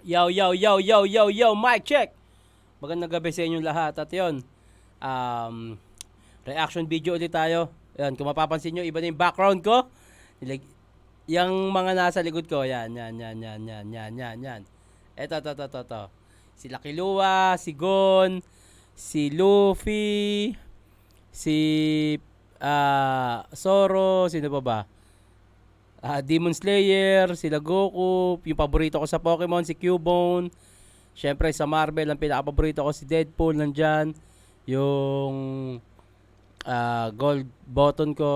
Yo, yo, yo, yo, yo, yo, mic check! Magandang gabi sa inyong lahat. At yun, reaction video ulit tayo. Yan, kung mapapansin nyo, iba na yung background ko. Yung mga nasa likod ko, yan. Eto. Si Lucky Lua, si Gon, si Luffy, si Zoro, sino pa ba? Demon Slayer, sila Goku, yung paborito ko sa Pokemon, si Cubone. Syempre sa Marvel, ang pinaka-paborito ko si Deadpool, nandyan. Yung gold button ko,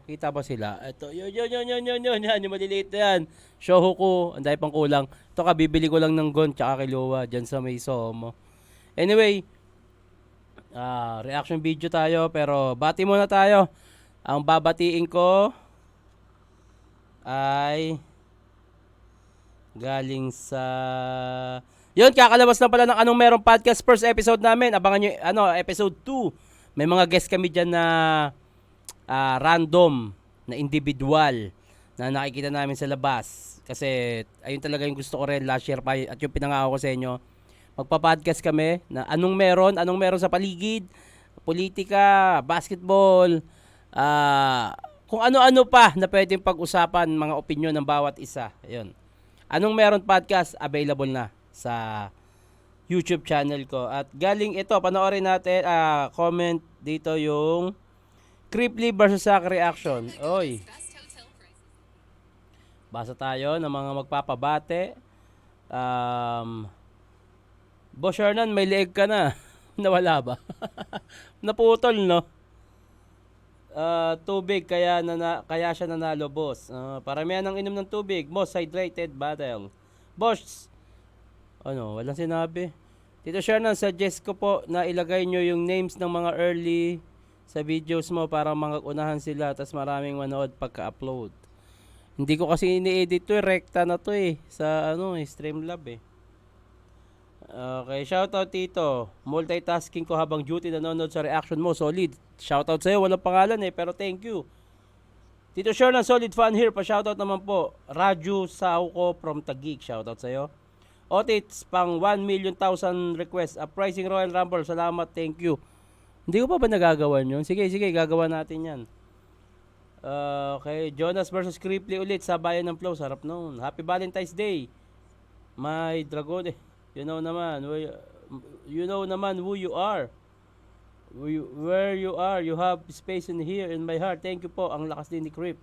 kita ba sila? Ito, yun, yung maliliit na yan. Shohoku, ang dahil pang kulang. Ito bibili ko lang ng Gon, tsaka Killua, dyan sa may Somo. Anyway, reaction video tayo, pero bati muna tayo. Ang babatiin ko ay galing sa yun, kakalabas na pala ng Anong Meron Podcast first episode namin. Abangan nyo, episode 2. May mga guest kami dyan na random, na individual, na nakikita namin sa labas. Kasi ayun talaga yung gusto ko rin last year pa, at yung pinangako ko sa inyo. Magpa-podcast kami na anong meron sa paligid, politika, basketball, kung ano-ano pa na pwedeng pag-usapan, mga opinion ng bawat isa. Ayun. Anong Meron Podcast, available na sa YouTube channel ko. At galing ito, panoorin natin, comment dito yung Creeply versus Zack reaction. Oy. Basa tayo ng mga magpapabate. Boss Hernan, may leeg ka na. Nawala ba? Naputol, no? Tubig kaya siya nanalo, boss. Paramihan ng inom ng tubig. Most hydrated battle. Boss, walang sinabi. Tito Shernan, suggest ko po na ilagay nyo yung names ng mga early sa videos mo para unahan sila, tas maraming manood pagka-upload. Hindi ko kasi ini-edit to, rekta na to sa Streamlab Okay, shoutout Tito. Multitasking ko habang duty, nanonood sa reaction mo. Solid. Shoutout sa'yo, walang pangalan pero thank you. Tito Shernan, solid fan here. Pa-shoutout naman po. Raju Sauko from Taguig. Shoutout sa'yo. Otits, pang 1,000,000 request. Uprising Royal Rumble. Salamat, thank you. Hindi ko pa ba nagagawa yun? Sige, gagawa natin yan. Okay, Jonas versus Creeply ulit sa Bayan ng Flow. Sarap noon. Happy Valentine's Day. My Dragon You know naman who you are. Where you are, you have space in here in my heart. Thank you po. Ang lakas din ni Creep.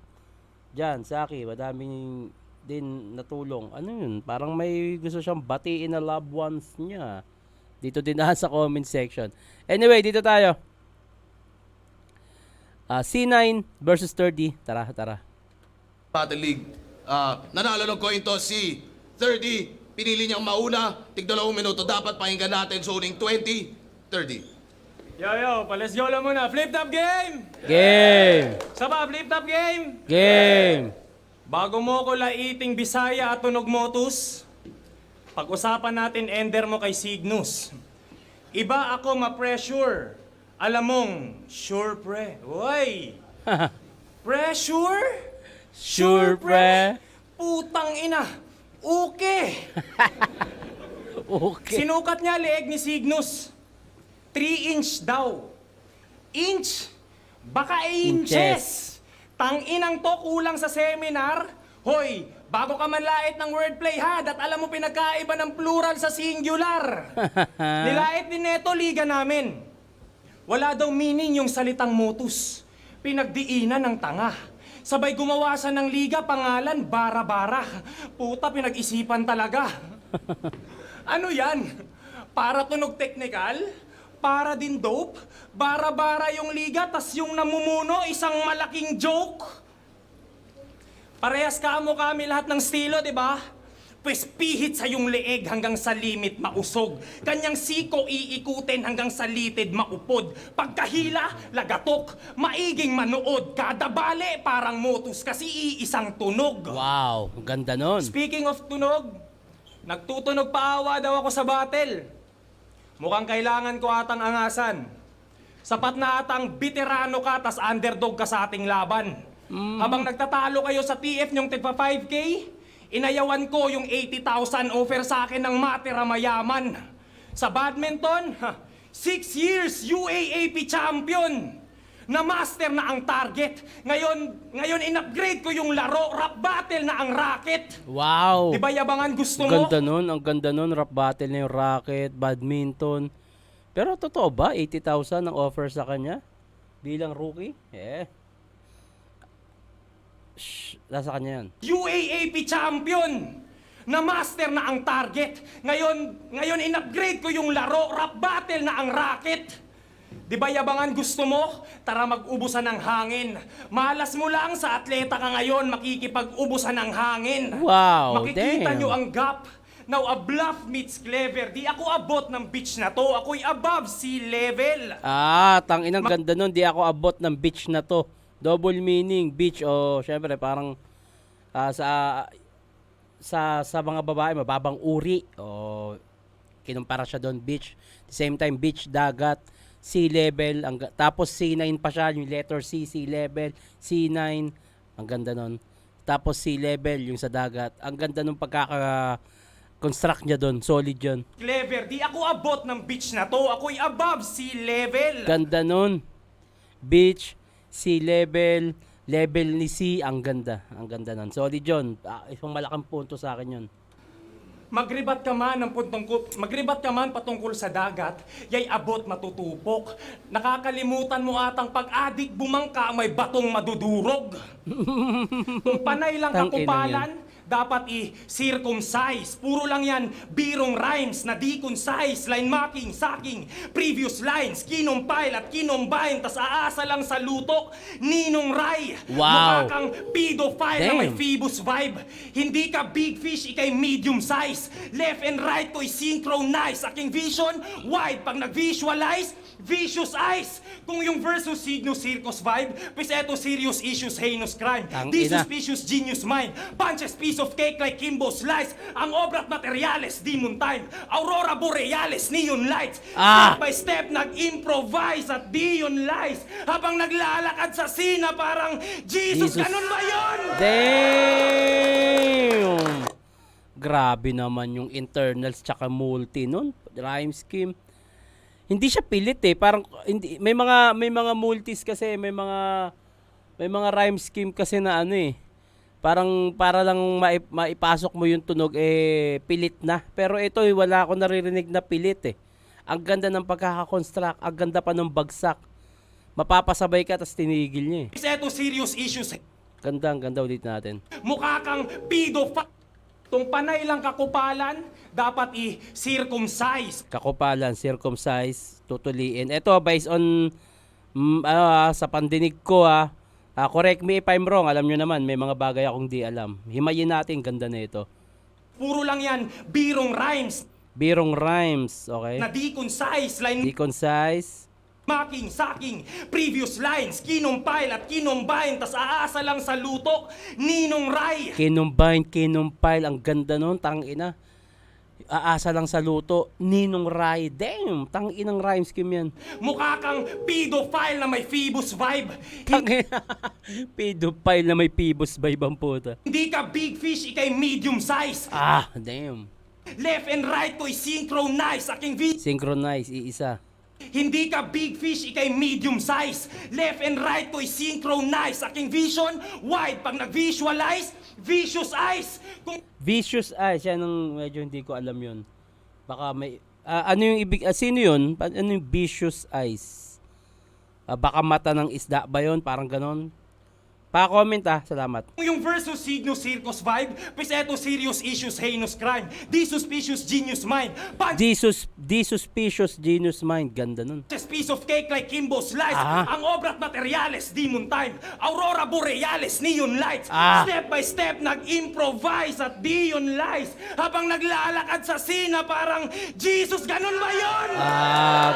Diyan, Saki, madaming din natulong. Ano yun? Parang may gusto siyang batiin na loved ones niya. Dito din sa comment section. Anyway, dito tayo. C9 versus 30. Tara. Battle League. Nanalo ng coin toss si 30. Pinili niyang mauna, tig 2 minuto. Dapat pakinggan natin zoning 20, 30. Yo, let's go lang muna. Flip top game! Game! Saba, flip top game! Game! Bago mo ko laiting Bisaya at tunog motus, pag-usapan natin ender mo kay Cygnus. Iba ako ma-pressure. Alam mong, sure pre. Uy! Pressure? Sure pre. Putang ina! Okay! Okay. Sinukat niya leeg ni Cygnus. 3 inch daw. Inch? Baka inches. Tang-inang to, kulang sa seminar. Hoy, bago ka manlait ng wordplay ha, at alam mo pinagkaiba ng plural sa singular. Nilait din neto, liga namin. Wala daw meaning yung salitang motus. Pinagdiinan ng tanga. Sabay gumawasan ng liga, pangalan, bara-bara. Puta, pinag-isipan talaga. Ano yan? Para tunog technical? Para din dope? Bara-bara yung liga, tas yung namumuno, isang malaking joke? Parehas kami lahat ng estilo, di ba? Pues pihit sa yung leeg hanggang sa limit mausog. Kanyang siko iikutin hanggang sa litid maupod. Pagkahila, lagatok, maiging manood. Kada bale, parang motus kasi iisang tunog. Wow, ganda nun. Speaking of tunog, nagtutunog paawa daw ako sa battle. Mukhang kailangan ko atang angasan. Sapat na atang veterano ka tas underdog ka sa ating laban. Habang nagtatalo kayo sa TF nyong tigpa 5K, inayawan ko yung 80,000 offer sa akin ng matira mayaman. Sa badminton, 6 years UAAP champion. Na master na ang target. Ngayon in-upgrade ko yung laro, rap battle na ang racket. Wow! Di ba yabangan gusto Ang mo? ganda nun, ang ganda nun. Rap battle na yung racket, badminton. Pero totoo ba, 80,000 ang offer sa kanya? Bilang rookie? Nasa kanya yan. UAAP champion. Na master na ang target. Ngayon in-upgrade ko yung laro, rap battle na ang racket. Di ba yabangan gusto mo? Tara mag-ubusan ng hangin. Malas mo lang sa atleta ka ngayon, makikipag-ubusan ng hangin. Wow, Makikita damn. nyo ang gap. Now a bluff meets clever. Di ako abot ng beach na to. Ako'y above sea level. Tanginang ganda nun. Di ako abot ng beach na to. Double meaning, beach. Syempre, parang sa mga babae, mababang uri. Kinumpara siya doon, beach. The same time, beach, dagat, sea level. Tapos C9 pa siya, yung letter C, sea level, C9. Ang ganda nun. Tapos sea level, yung sa dagat. Ang ganda nung pagkaka-construct niya doon. Solid yun. Clever. Di ako abot ng beach na to. Ako'y above sea level. Ganda nun. Beach, sea level, level ni C, ang ganda. Ang ganda nun. Solid yun. Isang malaking punto sa akin yun. Magribat ka man patungkol sa dagat, yay abot matutupok. Nakakalimutan mo atang pag-adik bumangka may batong madudurog. Kung panay lang Tang ina kakupalan, dapat i-circumcise. Puro lang yan, birong rhymes na di-concise. Line marking, sacking, previous lines, kinompile at kinombine, tas aasa lang sa luto, Ninong Rai. Wow. Mukha kang pedophile na may Damn. Phoebus vibe. Hindi ka big fish, ikay medium size. Left and right ko'y synchronize. Aking vision, wide. Pag nag-visualize, vicious eyes. Kung yung versus Cygnus Circus vibe, pues eto serious issues, heinous crime. Tang This ina. suspicious genius mind. Punches piece of cake like Kimbo Slice. Ang obrat materiales, demon time. Aurora borealis, neon lights. Step by step, nag-improvise at Dion lies. Habang naglalakad sa sina, parang Jesus, ganun ba yun? Damn! Grabe naman yung internals tsaka multi nun. Rhyme scheme. Hindi siya pilit Parang hindi may mga multis kasi, may mga rhyme scheme kasi na Parang para lang maipasok mo yung tunog pilit na. Pero ito wala akong naririnig na pilit Ang ganda ng pagkaka-construct, ang ganda pa ng bagsak. Mapapasabay ka tas tinigil niya Pues eto serious issues. ang ganda ulit natin. Mukha kang pedophile. Kung panay lang kakupalan, dapat i-circumcise. Kakupalan, circumcise, tutuliin. Ito, based on sa pandinig ko correct me if I'm wrong, alam nyo naman, may mga bagay akong di alam. Himayin natin, ganda na ito. Puro lang yan, birong rhymes Birong rhymes, okay? na di-concise. Line Deconcise, marking, sacking, previous lines, kinompile at kinombine, tas aasa lang sa luto, Ninong Rai. kinumpile, ang ganda nun, tangina. Aasa lang sa luto, Ninong Rai. Damn, tanginang rhyme scheme yan. Mukha kang pedophile na may Phoebus vibe. Tangina, pedophile na may Phoebus vibe ang puta. Hindi ka big fish, ikay medium size. Damn. Left and right ko'y synchronize. Aking Synchronize, iisa. Hindi ka big fish, ikay medium size. Left and right ko'y synchronize. Aking vision, wide. Pag nag-visualize, vicious eyes. Kung Vicious eyes, yan ang medyo hindi ko alam yun. Baka may, ano yung ibig, sino yun? Ano yung vicious eyes? Baka mata ng isda ba yun? Parang ganon. Pa-comment salamat. yung versus Cygnus Circus vibe, pues eto serious issues, heinous crime. Di suspicious genius mind. Di suspicious genius mind. Ganda nun. Punches piece of cake like Kimbo Slice. Ang obrat materiales, demon time. Aurora borealis, neon lights. Step by step, nag-improvise at Dion lies. Habang naglalakad sa sina, parang Jesus, ganun ba yun?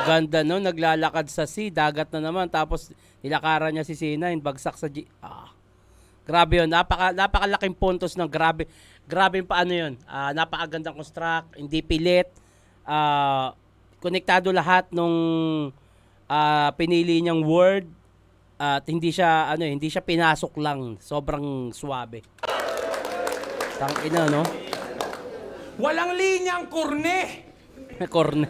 Ganda nun. Naglalakad sa sea. Dagat na naman. Tapos nilakaran niya si C9. Bagsak sa grabe yun. Napakalaking puntos ng grabe. Grabe yung paano yun. Napakagandang construct. Hindi pilit. Konektado lahat nung pinili niyang word. At hindi siya pinasok lang. Sobrang suwabe. Tangina, no? Walang linyang kurne. Corner.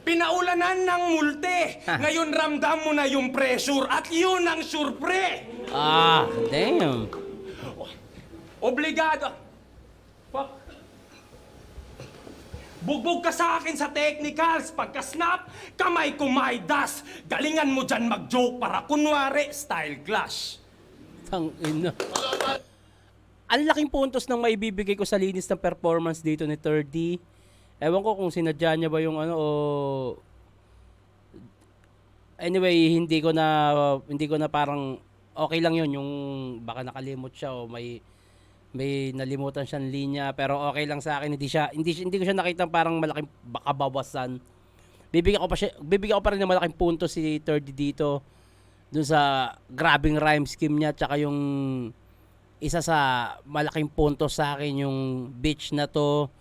Pinaulanan ng multe. Ngayon ramdam mo na yung pressure at yun ang surpre. Ah, damn. Obligado. Fuck. Bugbog ka sa akin sa technicals. Pagka-snap, kamay kumaydas. Galingan mo dyan mag-joke para kunwari style clash. Tangina. Ang laking puntos ng maibibigay ko sa linis ng performance dito ni 30. Ewan ko kung sinadya niya ba yung ano o... Anyway, hindi ko na parang okay lang yun yung baka nakalimot siya o may nalimutan siyang linya pero okay lang sa akin hindi ko siya nakita parang malaking baka bawasan. Bibigyan ko pa rin ng malaking puntos si 30 dito dun sa grabing rhyme scheme niya tsaka yung isa sa malaking puntos sa akin yung beach na to,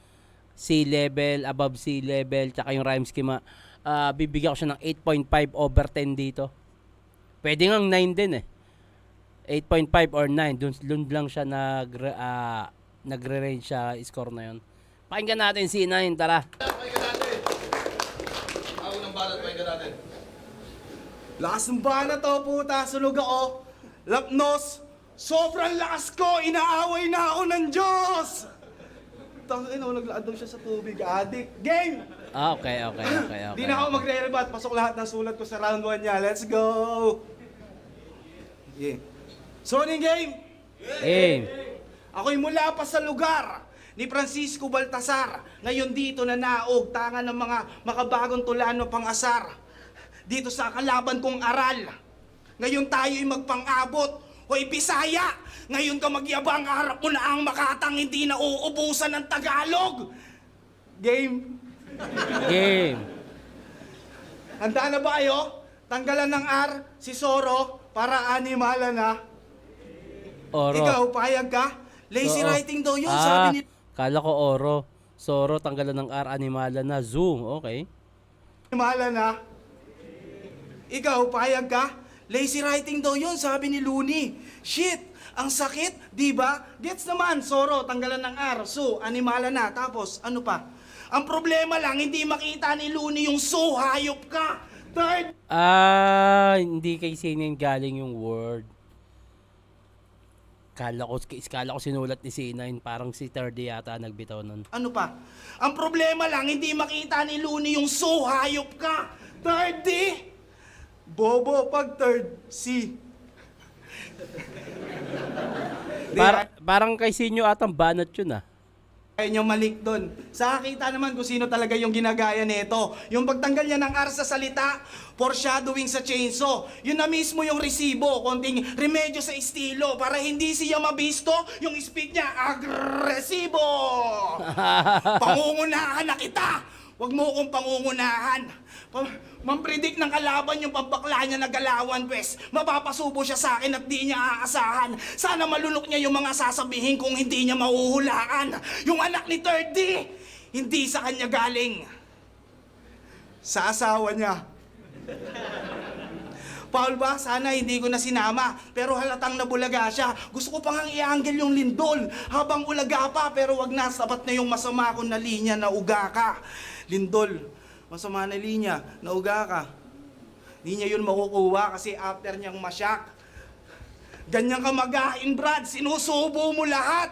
sea level, above sea level, tsaka yung rhyme scheme. Bibigyan ko siya ng 8.5 over 10 dito. Pwede ngang 9 din eh. 8.5 or 9. Doon lang siya nagre-range siya score na yun. Pakinggan natin si 9, tara. Pakinggan natin. Ako ng balat, pakinggan natin. Lakas ng bana to, puta. Sunog ako. Lapnos. Sobrang lakas ko. Inaaway na ako ng Diyos. Tangin, naglaan daw siya sa tubig. Adik. Game! Okay. Di na ako magre-rebat. Pasok lahat ng sulat ko sa round 1 niya. Let's go! Yeah. Soning game! Game. Ako'y mula pa sa lugar ni Francisco Baltasar. Ngayon dito na naog tangan ng mga makabagong tulano pang-asar. Dito sa kalaban kong aral. Ngayon tayo'y magpang-abot. Hoy Bisaya, ngayon ka magyabang, harap mo na ang Makatang, hindi na uubusan ng Tagalog. Game. Game. Handa na ba kayo? Tanggalan ng R, si Soro, para animala na. Oro. Ikaw, payag ka? Lazy Oo. writing daw yun, sabi ni... Kala ko oro. Soro, tanggalan ng R, animala na. Zoo, okay. Animala na. Ikaw, payag ka? Lazy writing daw yun, sabi ni Looney. Shit, ang sakit, di ba? Gets naman, Soro, tanggalan ng R, so, animala na. Tapos, ano pa? Ang problema lang, hindi makita ni Looney yung so, hayop ka. Third, Hindi kay Sinin galing yung word. Kala ko sinulat ni C9, parang si 30 yata nagbitaw nun. ano pa? Ang problema lang, hindi makita ni Looney yung so, hayop ka. Third, D. Bobo pag third, C. Parang kay Sinyo atang banat yun ah. Kaya nyo malik doon. Sa kita naman kung sino talaga yung ginagaya nito. Yung pagtanggal niya ng R sa salita, foreshadowing sa chainsaw. Yun na mismo yung resibo, konting remedyo sa estilo para hindi siya mabisto, yung speed niya agresibo. Pangungunahan na kita. Huwag mo akong pangungunahan. Mampredict ng kalaban yung pagbakla niya na galawan, pwes. Mapapasubo siya sa akin at di niya aasahan. Sana malunok niya yung mga sasabihin kung hindi niya mahuhulaan. Yung anak ni 30, hindi sa kanya galing. Sa asawa niya. Paul ba? Sana hindi ko na sinama. Pero halatang nabulaga siya. Gusto ko pang i-angle yung lindol. Habang ulaga pa, pero wag na. Sapat na yung masama ko na linya na uga ka. Lindol, masama na linya, nauga ka. Di niya yun makukuha kasi after niyang masyak. Ganyan ka magain, Brad. Sinusubo mo lahat.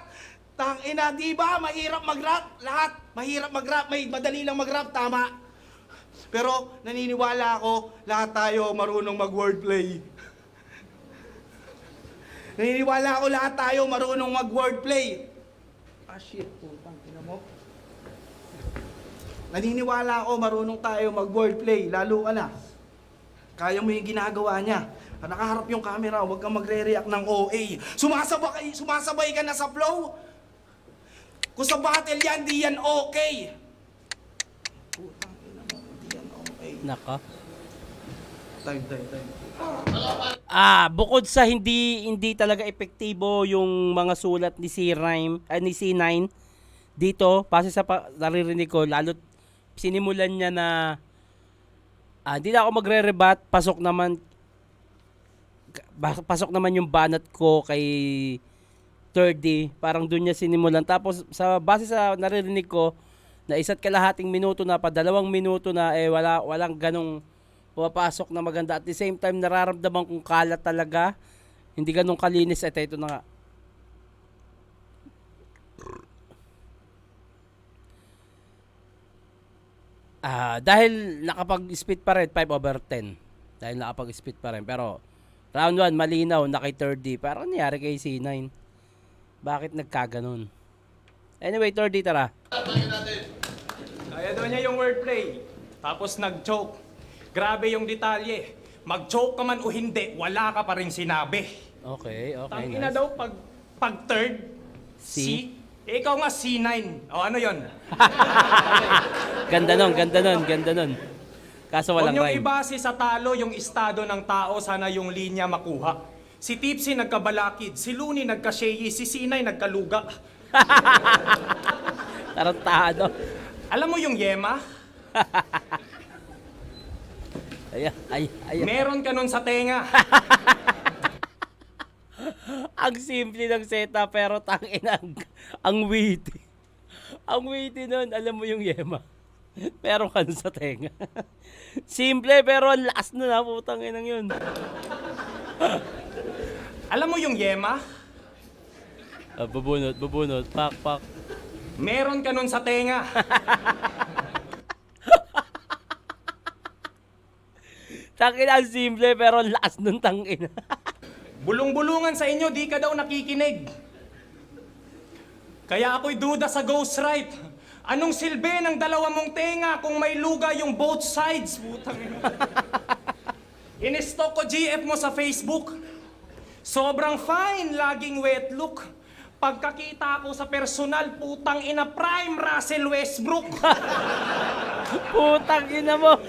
Tangina, di ba? Mahirap mag-rap. Lahat. Mahirap mag-rap. Madali lang mag-rap. Tama. Pero naniniwala ako, lahat tayo marunong mag-wordplay. Naniniwala ako lahat tayo marunong mag-wordplay. Ah, shit. Putang ina mo. Naniniwala ako marunong tayo mag-wordplay, lalo ka na. Kaya mo yung ginagawa niya. Nakaharap yung camera, huwag kang magre-react ng OA. Sumasabay ka na sa flow. Kung sa battle yan, di yan okay. Putang ina mo, di yan okay. Naka. Time. Bukod sa hindi talaga epektibo yung mga sulat ni ni C9 dito, kasi sa naririnig ko, lalo sinimulan niya na hindi na ako magre-rebat, pasok naman yung banat ko kay 30, parang doon niya sinimulan. Tapos sa base sa naririnig ko, na isa't kalahating minuto na pa, 2 minuto na, walang ganong pumapasok na maganda. At the same time, nararamdaman kong kalat talaga. Hindi ganong kalinis. Ito na nga. Dahil nakapag-spit pa rin, 5/10. Dahil nakapag-spit pa rin. Pero, round 1, malinaw, na kay 3D. Parang nangyari kay C9. Bakit nagkaganon? Anyway, 3D, tara. Kaya daw niya yung wordplay. Tapos nag-choke. Grabe yung detalye. Mag-choke ka man o hindi, wala ka pa rin sinabi. Okay, Tangina nice. daw pag third, C? ikaw nga C9. O ano yon? Ganda nun. Kaso Huwag walang niyong rhyme. ibase sa talo yung estado ng tao, sana yung linya makuha. Si Tipsy nagkabalakid, si Looney nagkasheyi, si C9 nagkaluga. Tarantado. Alam mo yung yema? Ay. Meron ka nun sa tenga. Ang simple ng setup, pero ang witty. Ang witty nun, alam mo yung yema. Meron ka nun sa tenga. Simple, pero ang lakas nun ha, putang inang yun. Alam mo yung yema? Bubunot. Pak. Meron ka nun sa tenga. Tangina, ang simple, pero ang lakas nun, tangina. Bulong-bulungan sa inyo, di ka daw nakikinig. Kaya ako'y duda sa ghostwrite. Anong silbi ng dalawa mong tenga kung may luga yung both sides? Putang ina. In-stalk ko GF mo sa Facebook. Sobrang fine, laging wet look. Pagkakita ko sa personal, putang ina, prime Russell Westbrook. Putang ina mo.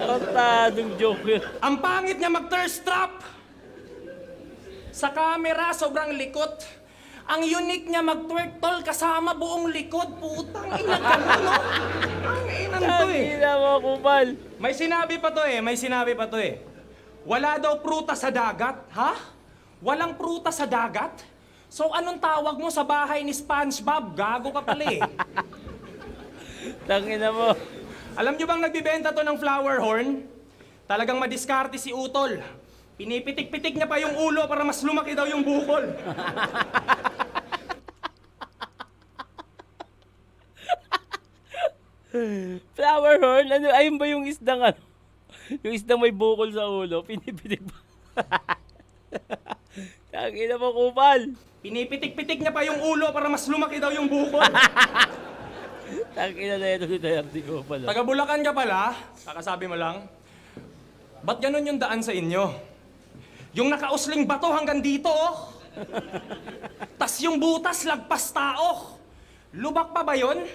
Tarantadong joke yun. Ang pangit niya mag-thirst trap. Sa camera, sobrang likot. Ang unique niya mag-twerk tol kasama buong likod. Putang ina ka no? Ang inang to eh. Tangina mo, kupal. May sinabi pa to eh. Wala daw prutas sa dagat. Ha? Walang prutas sa dagat? So anong tawag mo sa bahay ni SpongeBob? Gago ka pala eh. Tangina mo. Alam nyo bang nagbibenta to ng flower horn? Talagang madiskarte si Utol. Pinipitik-pitik niya pa yung ulo para mas lumaki daw yung bukol. Flower horn? Ano, ayun ba yung isdang ano? Yung isdang may bukol sa ulo, pinipitik ba? Tangina mo, kupal. Pinipitik-pitik niya pa yung ulo para mas lumaki daw yung bukol. Tangina na ito si Dayardi, kupal. Taga Bulacan ka pala, kakasabi mo lang. Ba't ganun yung daan sa inyo? Yung nakausling bato hanggang dito, oh. Tas yung butas lagpas tao. Lubak pa ba yun?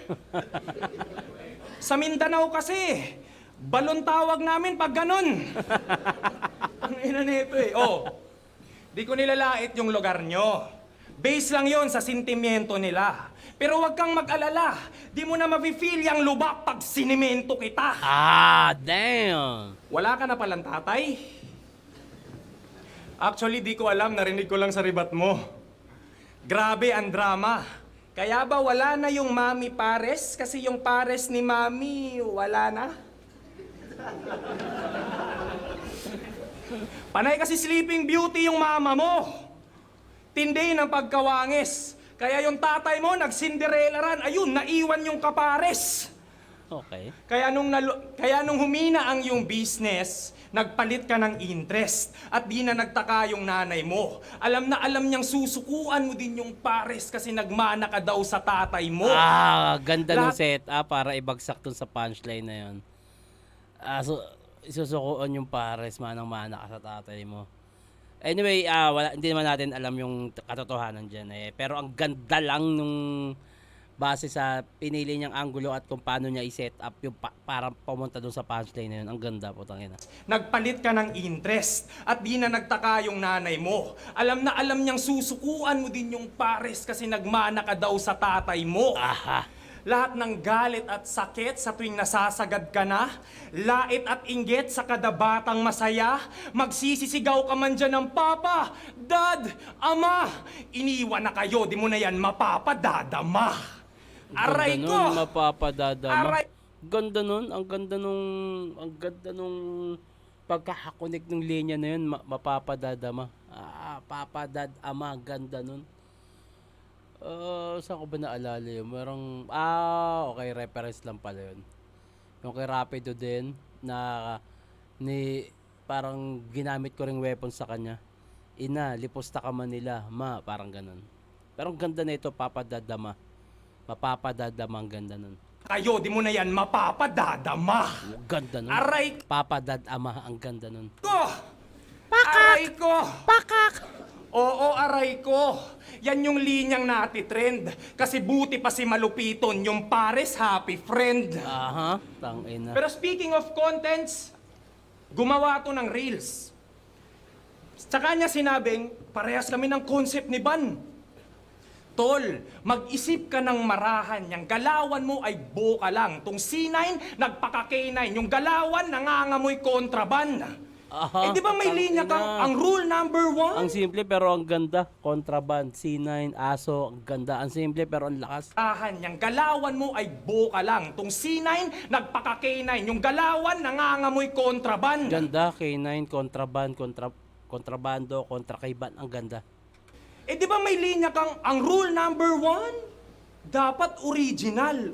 Sa Mindanao kasi, balon tawag namin pag ganun. Ang ina nito eh. Oh, di ko nilalait yung lugar nyo. Base lang yon sa sentimiento nila. Pero wag kang mag-alala. Di mo na mafe-feel yung lubak pag sinimento kita. Damn. Wala ka na palang tatay? Actually, di ko alam. Narinig ko lang sa ribat mo. Grabe ang drama. Kaya ba wala na yung Mami Pares? Kasi yung Pares ni Mami, wala na? Panay kasi Sleeping Beauty yung mama mo. Tindi ng pagkawangis. Kaya yung tatay mo, nag-Cinderella ran. Ayun, naiwan yung kapares. Okay. Kaya nung humina ang yung business, nagpalit ka ng interest at di na nagtaka yung nanay mo. Alam na alam niyang susukuan mo din yung pares kasi nagmana ka daw sa tatay mo. Ganda ng Lahat- setup para ibagsak dun sa punchline na yun. So, isusukuan yung pares, manang-mana ka sa tatay mo. Anyway, hindi naman natin alam yung katotohanan dyan eh. Pero ang ganda lang nung base sa pinili niyang angulo at kung paano niya i-set up yung para pumunta doon sa punchline na yun. Ang ganda po, tangina. Nagpalit ka ng interest at di na nagtaka yung nanay mo. Alam na alam niyang susukuan mo din yung pares kasi nagmana ka daw sa tatay mo. Aha. Lahat ng galit at sakit sa tuwing nasasagad ka na, lait at inggit sa kada batang masaya, magsisisigaw ka man dyan ng Papa, Dad, Ama, iniwan na kayo, di mo na yan mapapadadama. Aray Ganda ko! nun, mapapadadama. Aray! Ganda nun, ang ganda nung pagkakakonek ng linya na yun, mapapadadama. Papadadama, ganda nun. Saan ko ba naalala yun? Merong, okay, reference lang pala yun. Yung kay Rapido din, na parang ginamit ko ring weapon sa kanya. Ina, lipusta ka man nila, ma, parang ganun. Pero ang ganda na ito, papadadama. Mapapadadama, ang ganda nun. Kayo, di mo na yan mapapadadama. Ganda nun. Aray Papadadama, ang ganda nun. ko! Aray ko! Pakak! Oo, aray ko. Yan yung linyang natitrend. Kasi buti pa si Malupiton, yung pares happy friend. Aha, tangina. Pero speaking of contents, gumawa to ng reels. Tsaka niya sinabing, parehas kami ng concept ni Ban. Tol, mag-isip ka ng marahan. Yung galawan mo ay boka lang. Tung C9, nagpaka-K9. Yung galawan, nangangamoy kontraban. Aha, Di ba may linya kang, ang rule number Ang 1? simple pero ang ganda. Contraband, C9, aso, ang ganda. Ang simple pero ang lakas. Yung galawan mo ay boka lang. Tung C9, nagpaka-K9. Yung galawan, nangangamoy kontraban. Ganda, K9, contraband, kontrabando, kontrakaiban. Ang ganda. Di ba may linya kang, ang rule number 1? Dapat original.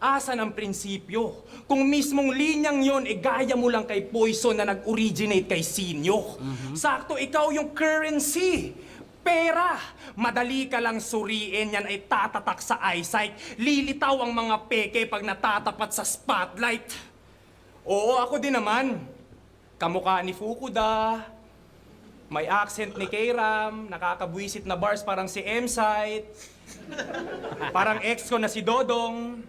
Asan ang prinsipyo? Kung mismong linyang yon, gaya mo lang kay Poison na nag-originate kay Sinyo. Sakto, ikaw yung currency. Pera. Madali ka lang suriin, yan ay tatatak sa eyesight. Lilitaw ang mga peke pag natatapat sa spotlight. Oo, ako din naman. Kamukha ni Fukuda. May accent ni K-Ram. Nakakabwisit na bars parang si M-Site. Parang ex ko na si Dodong.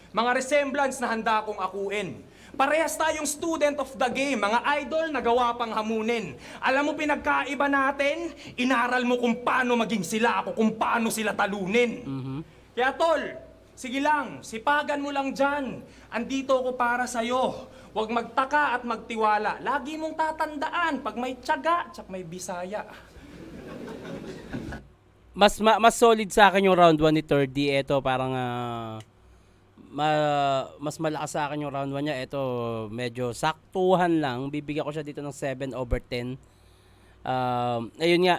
Mga resemblance na handa kong akuin. Parehas tayong student of the game, mga idol na gawa pang hamunin. Alam mo pinagkaiba natin? Inaral mo kung paano maging sila ako, kung paano sila talunin. Kaya tol, sige lang, sipagan mo lang dyan. Andito ako para sa'yo. Huwag magtaka at magtiwala. Lagi mong tatandaan, pag may tiyaga, tsak may bisaya. Mas solid sa akin yung round 1 ni 3D. Ito parang mas malakas sa akin yung round 1 niya. Ito medyo saktuhan lang. Bibigyan ko siya dito ng 7/10. Ayun nga,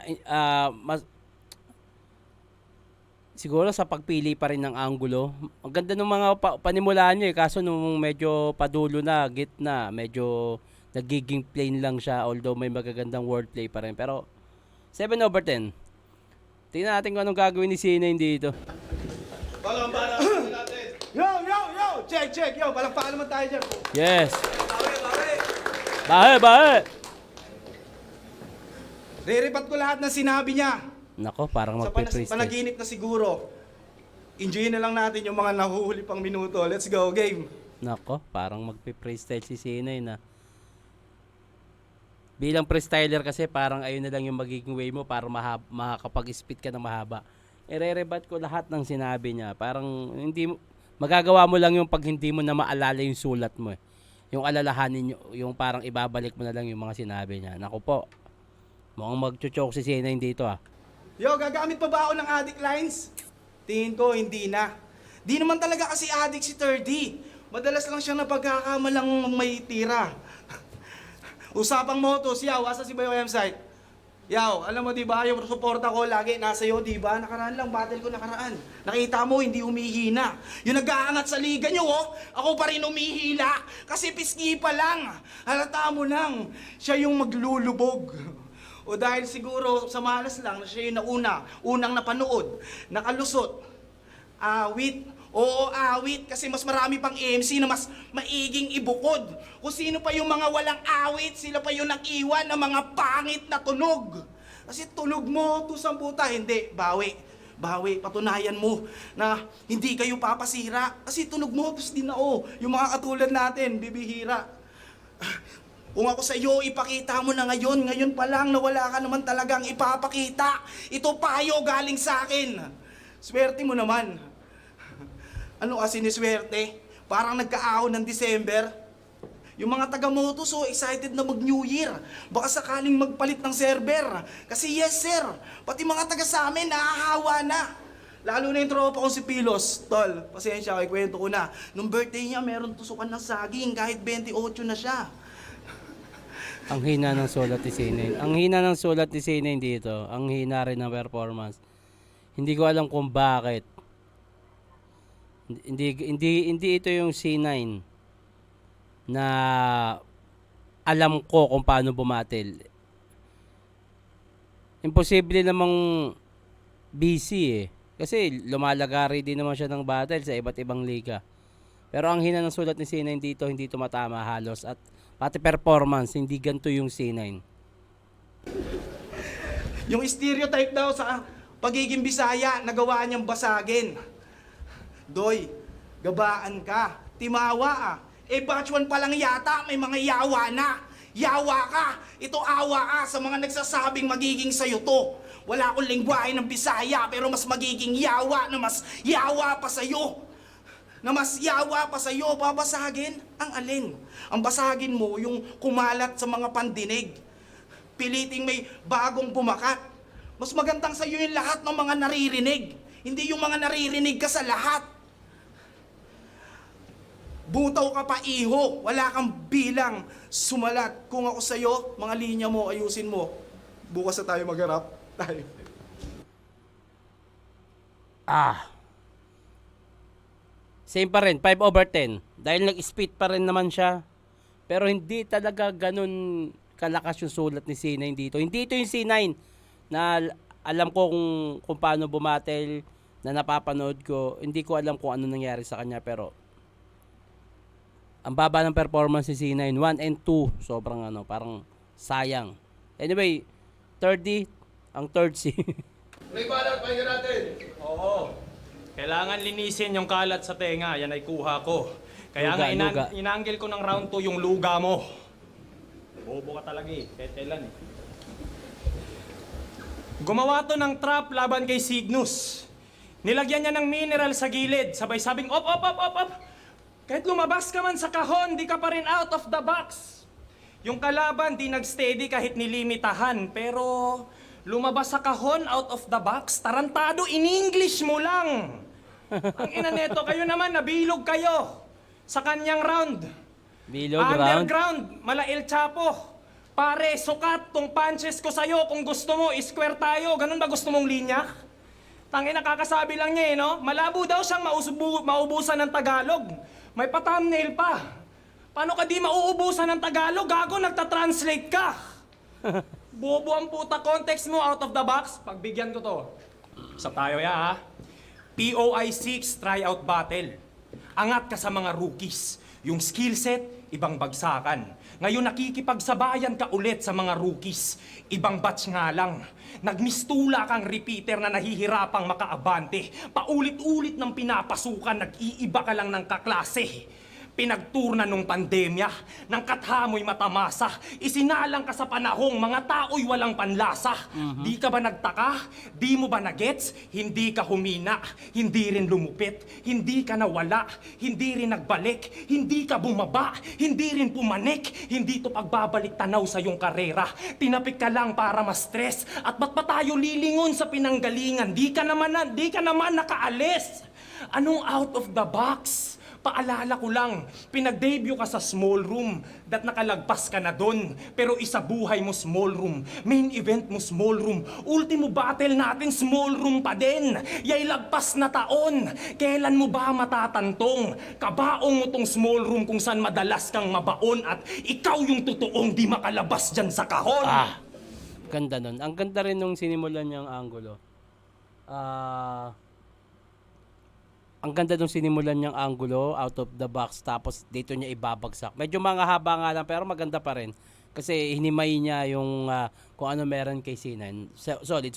siguro sa pagpili pa rin ng angulo. Ang ganda ng mga panimulaan niya kaso nung medyo padulo na, gitna, medyo nagiging plain lang siya although may magagandang wordplay pa rin. Pero 7/10. Tingnan natin kung anong gagawin ni Sinay dito. Yo! Check! Yo, palakpakan naman tayo dyan. Yes. Bahe! Re-repat ko lahat ng sinabi niya. Nako, parang Sa magpe-freestyle. panaginip na siguro. Enjoyin na lang natin yung mga nahuhuli pang minuto. Let's go, game. Nako, parang magpe-freestyle si Sinay na. Bilang freestyler kasi parang ayun na lang yung magiging way mo para makakapag-spit ka ng mahaba. Ire-rebat ko lahat ng sinabi niya. Parang hindi mo, magagawa mo lang yung pag hindi mo na maalala yung sulat mo. Yung alalahanin, yung parang ibabalik mo na lang yung mga sinabi niya. Naku po, mukhang mag-choke si Sinay dito Yo, gagamit pa ba ako ng addict lines? Tingin ko, hindi na. Di naman talaga kasi addict si 30. Madalas lang siya napagkakamalang may tira. Usapang motos, yaw, asa si Bayo M-Site? Yaw, alam mo diba, yung suporta ko lagi nasa iyo, diba? Nakaraan lang, battle ko nakaraan. Nakita mo, hindi humihina. Yung nag-aangat sa liga nyo, ako pa rin humihila. Kasi pisngi pa lang. Halata mo lang, siya yung maglulubog. O dahil siguro sa malas lang, siya yung unang napanood, nakalusot, awit. Oo, awit, kasi mas marami pang MC na mas maiging ibukod. Kung sino pa yung mga walang awit, sila pa yung nag-iwan ng mga pangit na tunog. Kasi tunog mo, tusang puta, hindi, bawi. Patunayan mo na hindi kayo papasira. Kasi tunog mo, tapos din na yung mga katulad natin, bibihira. Kung ako sa iyo, ipakita mo na ngayon pa lang na wala ka naman talagang ipapakita. Ito payo galing sa akin. Swerte mo naman. Ano kasi ni swerte? Parang nagkaahon ng December. Yung mga taga-moto so excited na mag-New Year. Baka sakaling magpalit ng server. Kasi yes sir, pati mga taga sa amin nahahawa na. Lalo na yung tropa kong si Pilos. Tol, pasensya ko, ikwento ko na. Nung birthday niya, meron tusukan ng saging kahit 28 na siya. Ang hina ng sulat ni Sinain. Ang hina ng sulat ni Sinain dito. Ang hina rin ng performance. Hindi ko alam kung bakit. Hindi ito yung C9 na alam ko kung paano bumatil. Imposible namang busy eh. Kasi lumalagari din naman siya ng battle sa iba't ibang liga. Pero ang hina ng sulat ni C9 dito, hindi tumatama halos. At pati performance, hindi ganito yung C9. Yung stereotype daw sa pagiging Bisaya, nagawa niyang basagin. Doy, gabaan ka, timawa ah. Eh batch 1 pa lang yata, may mga yawa na. Yawa ka! Ito awa ka sa mga nagsasabing magiging sayo to. Wala akong lingwahe ng Bisaya pero mas magiging yawa na mas yawa pa sa'yo. Na mas yawa pa sa'yo, babasagin ang alin. Ang basagin mo yung kumalat sa mga pandinig. Piliting may bagong bumakat. Mas magandang sa'yo yung lahat ng mga naririnig. Hindi yung mga naririnig ka sa lahat. Butaw ka pa iho, wala kang bilang sumalat. Kung ako sa'yo, mga linya mo, ayusin mo. Bukas na tayo magharap. Tayo. Same pa rin, 5/10. Dahil nag-spit pa rin naman siya. Pero hindi talaga ganun kalakas yung sulat ni C9 dito. Hindi ito yung C9 na alam ko kung paano bumatel, na napapanood ko. Hindi ko alam kung ano nangyari sa kanya pero ang baba ng performance ni C9, 1 and 2, sobrang parang sayang. Anyway, third D, ang third C. May balat, pahinga natin. Oo. Kailangan linisin yung kalat sa tenga. Yan ay kuha ko. Kaya Luga. inanggil ko ng round 2 yung luga mo. Bobo ka talaga eh. Tetelan eh. Gumawa to ng trap laban kay Cygnus. Nilagyan niya ng mineral sa gilid. Sabay sabing, op. Kahit lumabas ka man sa kahon, di ka pa rin out of the box. Yung kalaban, di nagsteady kahit nilimitahan. Pero lumabas sa kahon, out of the box, tarantado, in-English mo lang. Ang ina neto, kayo naman, nabilog kayo sa kanyang round. Bilog round. Underground, mala El Chapo. Pare, sukat tong punches ko sa'yo. Kung gusto mo, square tayo. Ganun ba gusto mong linya? Tangin, nakakasabi lang niya eh, no? Malabo daw siyang maubusan ng Tagalog. May pa-thumbnail pa. Paano ka di mauubusan ng Tagalog? Gago, nagta-translate ka. Bobo ang puta, context mo out of the box. Pagbigyan ko to. Sa tayo ya ha. POI 6 tryout battle. Angat ka sa mga rookies. Yung skill set, ibang bagsakan. Ngayon nakikipagsabayan ka ulit sa mga rookies. Ibang batch nga lang. Nagmistula kang repeater na nahihirapang makaabante. Paulit-ulit ng pinapasukan, nag-iiba ka lang ng kaklase. Pinagturna nung pandemya, ng kathamoy matamasa, isinalang ka sa panahong mga tao'y walang panlasa. Di ka ba nagtaka? Di mo ba nagets? Hindi ka humina, hindi rin lumupit, hindi ka nawala, hindi rin nagbalik, hindi ka bumaba, hindi rin pumanik, hindi to pagbabalik tanaw sa iyong karera. Tinapik ka lang para ma-stress, at ba't pa tayo lilingon sa pinanggalingan? Di ka naman nakaalis. Anong out of the box? Paalala ko lang, pinag-debut ka sa small room, dat nakalagpas ka na doon. Pero isa buhay mo small room, main event mo small room, ultimo battle natin small room pa din. Yay lagpas na taon, kailan mo ba matatantong? Kabaong mo tong small room kung saan madalas kang mabaon at ikaw yung totoong di makalabas dyan sa kahon. Ganda nun. Ang ganda rin nung sinimulan niyang angulo. Ang ganda nung sinimulan niyang angulo, out of the box, tapos dito niya ibabagsak. Medyo mga haba nga lang, pero maganda pa rin. Kasi hinimay niya yung kung ano meron kay Sinan. Solid.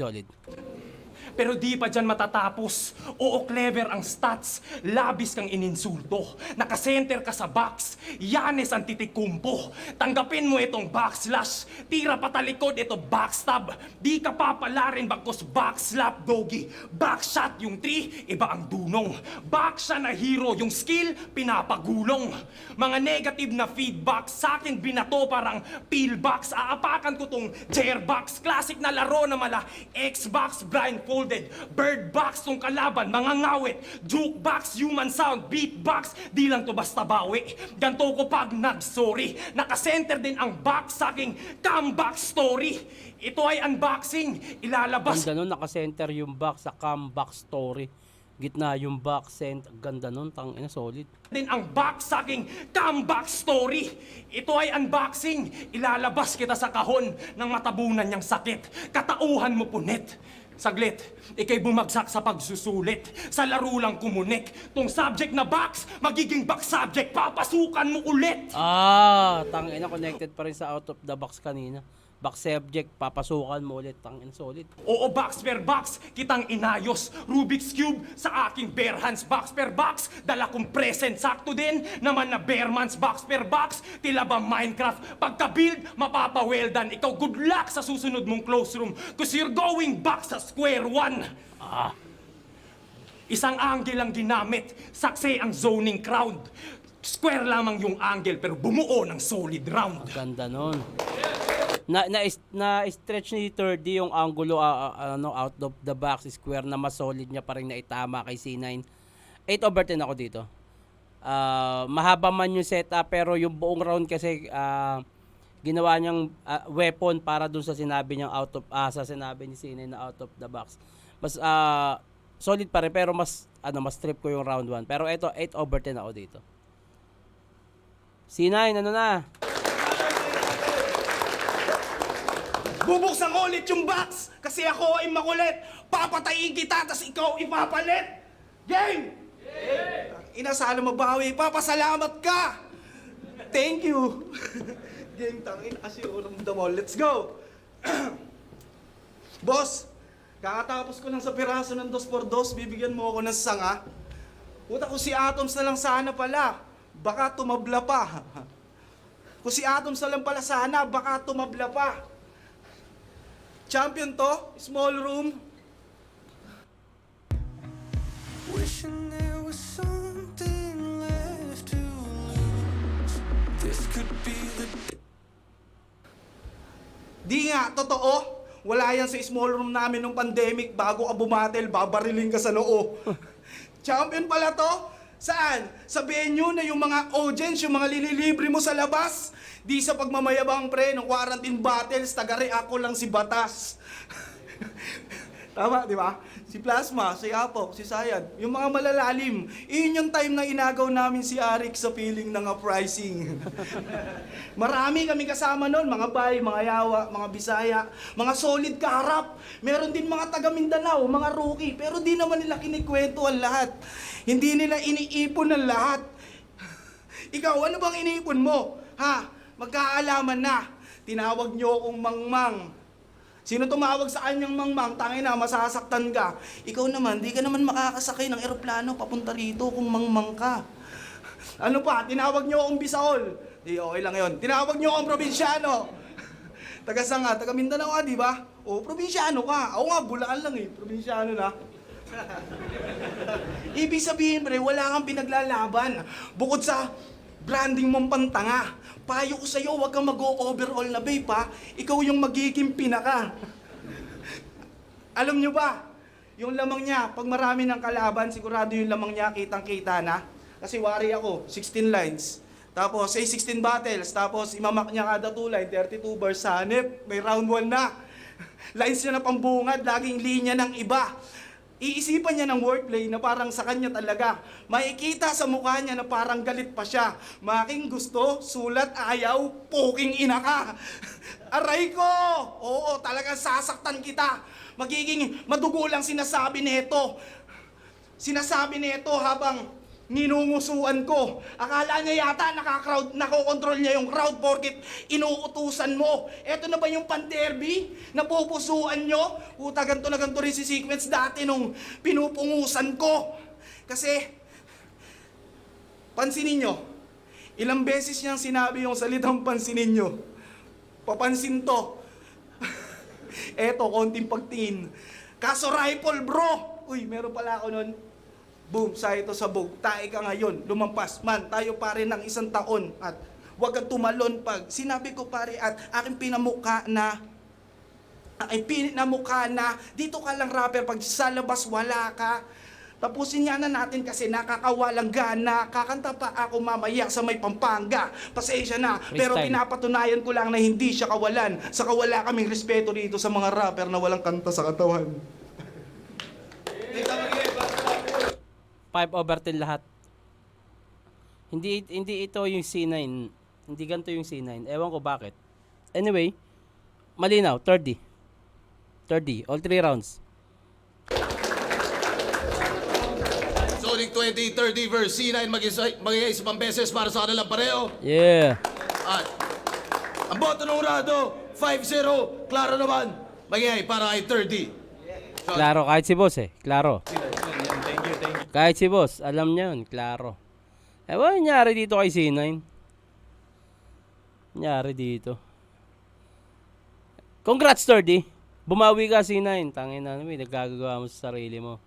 Pero di pa dyan matatapos. Oo, clever ang stats. Labis kang ininsulto. Nakasenter ka sa box. Yanes Antetokounmpo. Tanggapin mo itong backslash. Tira patalikod, ito backstab. Di ka papalarin bagkos backslap, doggy. Backshot yung 3, iba ang dunong. Back siya na hero, yung skill, pinapagulong. Mga negative na feedback sa akin binato parang pillbox. Aapakan ko tong chairbox. Classic na laro na mala. Xbox, blindfolded. Birdbox tong kalaban, mga ngawit. Jukebox, human sound, beatbox. Di lang to basta bawi. Ganto ko pag nag-sorry. Nakasenter din ang box sa aking comeback story. Ito ay unboxing. Ilalabas Ganda nun, nakasenter yung box sa comeback story. Gitna yung box, ganda nun, tangina, solid. din ang box sa aking comeback story. Ito ay unboxing. Ilalabas kita sa kahon ng matabunan niyang sakit. Katauhan mo punit. Saglit, ikay bumagsak sa pagsusulit. Sa laro lang kumunik. Tong subject na box, magiging box subject. Papasukan mo ulit. Tangina, connected pa rin sa out of the box kanina. Box subject, papasukan mo ulit, tangina, solid. Oo, box per box, kitang inayos. Rubik's Cube sa aking bare hands. Box per box, dala kong present. Sakto din naman na bare months. Box per box, tila ba Minecraft? Pagka-build, mapapa-weldan. Ikaw, good luck sa susunod mong close room. Cause you're going back sa square one. Isang angle ang ginamit. Sakse ang zoning crowd. Square lamang yung angle pero bumuo ng solid round. Ganda nun. Na-stretch ni 3D yung angulo out of the box square na mas solid niya pa rin na itama kay C9. 8/10 ako dito. Mahaba man yung setup pero yung buong round kasi ginawa niyang weapon para dun sa sinabi niyang sa sinabi ni C9 na out of the box. Mas solid pa rin pero mas trip ko yung round 1. Pero ito 8/10 ako dito. C9 ano na? Bubuksan ko ulit yung box kasi ako ay makulit. Papatayin kita tas ikaw ipapalit. Game! Ina, sana mabawi. Papasalamat ka! Thank you. Game, tangin kasi ulam mo. Let's go! Boss, kakatapos ko lang sa piraso ng 2x2, bibigyan mo ako ng sanga. Puta ko si Atoms na lang sana pala. Baka tumabla pa. Kung si Atoms na lang pala sana, baka tumabla pa. Champion to, small room. Wishing there was something left to lose. This could be the Di nga, totoo. Wala yan sa small room namin nung pandemic. Bago ka bumatel, babariling ka sa noo. Champion pala to. Saan? Sa venue na yung mga audience, yung mga lililibre mo sa labas. Di sa pagmamayabang pre, ng quarantine battles, taga-react ko lang si Batas. Tama, di ba? Si Plasma, si Apok, si Sayad, yung mga malalalim. Iyon yung time na inagaw namin si Arik sa feeling ng uprising. Marami kami kasama nun, mga Bay, mga Yawa, mga Bisaya, mga solid kaharap. Meron din mga taga Mindanao, mga rookie, pero di naman nila kinikwento ang lahat. Hindi nila iniipon ang lahat. Ikaw, ano bang iniipon mo? Ha? Magkaalaman na. Tinawag niyo akong mangmang. Sino tumawag sa kanyang mangmang? Tangina, masasaktan ka. Ikaw naman, di ka naman makakasakay ng eroplano papunta rito kung mangmang ka. Ano pa? Tinawag niyo akong Bisaol. Di, okay lang yon. Tinawag niyo akong probinsyano. Taga Sanga, taga Mindanao ka, di ba? O, probinsyano ka. Ako nga, Bulacan lang eh. Probinsyano na. Ibig sabihin, pre, wala kang pinaglalaban. Bukod sa branding mong pantanga. Payo ko sa'yo, huwag kang mag-o-overall na babe, ha? Ikaw yung magiging pinaka. Alam nyo ba, yung lamang niya, pag marami ng kalaban, sigurado yung lamang niya kitang-kita na. Kasi wari ako, 16 lines. Tapos, say 16 battles. Tapos, imamak niya kada 2 line, 32 bars hanip. May round 1 na. Lines niya na pambungad, laging linya ng iba. Iisipan niya ng wordplay na parang sa kanya talaga. Makikita sa mukha niya na parang galit pa siya. Making gusto, sulat, ayaw, puking ina ka. Aray ko! Oo, talagang sasaktan kita. Magiging madugo lang sinasabi nito. Sinasabi nito habang Ninungusuan ko. Akala niya yata nakokontrol niya yung crowd porkit inuutusan mo. Eto na ba yung pan-derby? Napupusuan nyo? Puta, ganito na ganito rin si Sequence dati nung pinupungusan ko. Kasi, pansinin nyo, ilang beses niyang sinabi yung salitang pansinin nyo. Papansin to. Eto, konting pagtingin. Kaso rifle, bro! Uy, meron pala ako nun. Boom, sa ito sabog. Tae ka ngayon, lumampas man. Tayo pare ng 1 taon. At huwag kang tumalon pag sinabi ko pare at aking pinamukha na dito ka lang rapper pag sa labas wala ka. Tapusin nga na natin kasi nakakawalang gana. Kakanta pa ako mamaya sa may Pampanga. Pasensya na, pero Freestyle. pinapatunayan ko lang na hindi siya kawalan. Saka wala kaming respeto dito sa mga rapper na walang kanta sa katawan. 5/10 lahat. Hindi ito yung C9. Hindi ganito yung C9. Ewan ko bakit. Anyway, malinaw, 30. 30, all 3 rounds. Zoning 20, 30 verse C9 mag-isa pang beses para sa kanilang pareho. Yeah. At ang boto ng Urado, 5-0. Klaro naman, mag-iay para kay 30. Klaro, kahit si boss eh. Klaro. Kahit si boss, alam niya yun. Klaro. Ewan, nangyari dito kay C9. Nangyari dito. Congrats, 30. Bumawi ka, C9. Tangin na namin, nagkagagawa mo sa sarili mo.